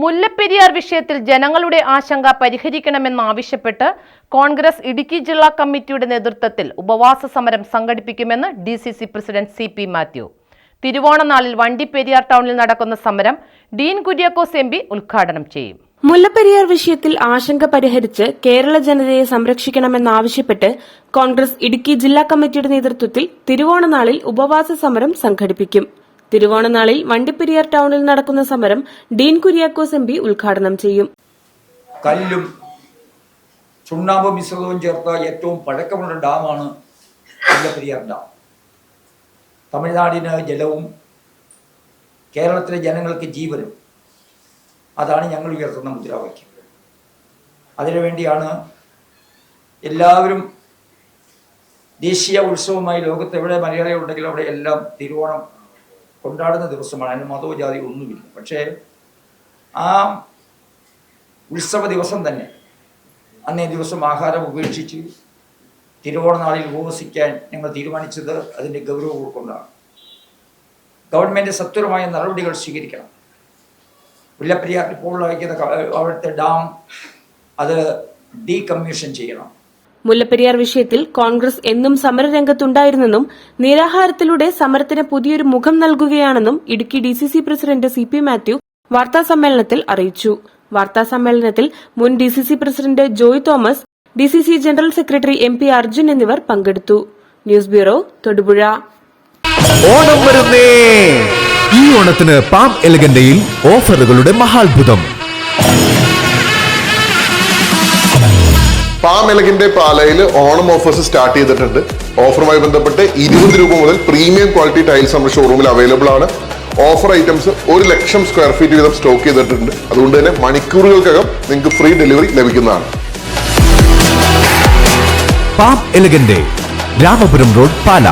മുല്ലപ്പെരിയാർ വിഷയത്തിൽ ജനങ്ങളുടെ ആശങ്ക പരിഹരിക്കണമെന്നാവശ്യപ്പെട്ട് കോൺഗ്രസ് ഇടുക്കി ജില്ലാ കമ്മിറ്റിയുടെ നേതൃത്വത്തിൽ ഉപവാസ സമരം സംഘടിപ്പിക്കുമെന്ന് DCC പ്രസിഡന്റ് CP മാത്യു. തിരുവോണനാളിൽ വണ്ടിപ്പെരിയാർ ടൗണിൽ നടക്കുന്ന സമരം ഡീൻ കുര്യാക്കോസ് MP ഉദ്ഘാടനം ചെയ്യും. മുല്ലപ്പെരിയാർ വിഷയത്തിൽ ആശങ്ക പരിഹരിച്ച് കേരള ജനതയെ സംരക്ഷിക്കണമെന്നാവശ്യപ്പെട്ട് കോൺഗ്രസ് ഇടുക്കി ജില്ലാ കമ്മിറ്റിയുടെ നേതൃത്വത്തിൽ തിരുവോണനാളിൽ ഉപവാസ സമരം സംഘടിപ്പിക്കും. തിരുവോണനാളിൽ വണ്ടിപ്പെരിയാർ ടൗണിൽ നടക്കുന്ന സമരം ഡീൻ കുര്യാക്കോസ് MP ഉദ്ഘാടനം ചെയ്യും. കല്ലും ചുണ്ണാമ്പും മിശ്രിതവും ചേർത്ത ഏറ്റവും പഴക്കമുള്ള ഡാമാണ് മുല്ലപ്പെരിയാർ ഡാം. തമിഴ്നാടിന് ജലവും കേരളത്തിലെ ജനങ്ങൾക്ക് ജീവനും. അതാണ് ഞങ്ങൾ ഉയർത്തുന്ന മുദ്രാവാക്യം. അതിനുവേണ്ടിയാണ് എല്ലാവരും ദേശീയ ഉത്സവമായി ലോകത്ത് എവിടെ മലയാളികൾ ഉണ്ടെങ്കിലും അവിടെ എല്ലാം തിരുവോണം കൊണ്ടാടുന്ന ദിവസമാണ്. അതിന് മതവും ജാതിയും ഒന്നുമില്ല. പക്ഷേ ആ ഉത്സവ ദിവസം തന്നെ അന്നേ ദിവസം ആഹാരം ഉപേക്ഷിച്ച് തിരുവോണനാളിൽ ഉപവസിക്കാൻ ഞങ്ങൾ തീരുമാനിച്ചത് അതിൻ്റെ ഗൗരവം ഉൾക്കൊണ്ടാണ്. ഗവൺമെൻറ് സത്വരമായ നടപടികൾ സ്വീകരിക്കണം. മുല്ലപ്പെരിയാർ ഇപ്പോൾ വയ്ക്കുന്ന അവിടുത്തെ ഡാം അത് ഡീകമ്മീഷൻ ചെയ്യണം. മുല്ലപ്പെരിയാർ വിഷയത്തിൽ കോൺഗ്രസ് എന്നും സമരരംഗത്തുണ്ടായിരുന്നെന്നും നിരാഹാരത്തിലൂടെ സമരത്തിന് പുതിയൊരു മുഖം നൽകുകയാണെന്നും Idukki DCC president CP Mathew വാർത്താസമ്മേളനത്തിൽ അറിയിച്ചു. വാർത്താസമ്മേളനത്തിൽ മുൻ DCC president Joy Thomas, DCC general secretary MP Arjun എന്നിവർ പങ്കെടുത്തു. News bureau, Thodupuzha. ഓണം വരുന്നേ! ഈ ഓണത്തിന് പാം എലഗന്റയിൽ ഓഫറുകളുടെ മഹാത്ഭുതം. പാം എലഗന്റെ പാലയിൽ ഓണം ഓഫേഴ്സ് സ്റ്റാർട്ട് ചെയ്തിട്ടുണ്ട്. ഓഫറുമായി ബന്ധപ്പെട്ട് 20 രൂപ മുതൽ പ്രീമിയം ക്വാളിറ്റി ടൈൽസ് നമ്മുടെ ഷോറൂമിൽ അവൈലബിൾ ആണ്. ഓഫർ ഐറ്റംസ് 1,00,000 സ്ക്വയർ ഫീറ്റ് വീതം സ്റ്റോക്ക് ചെയ്തിട്ടുണ്ട്. അതുകൊണ്ട് തന്നെ മണിക്കൂറുകൾക്കകം നിങ്ങൾക്ക് ഫ്രീ ഡെലിവറി ലഭിക്കുന്നതാണ്. പാം എലഗന്റെ, രാമപുരം റോഡ്, പാല.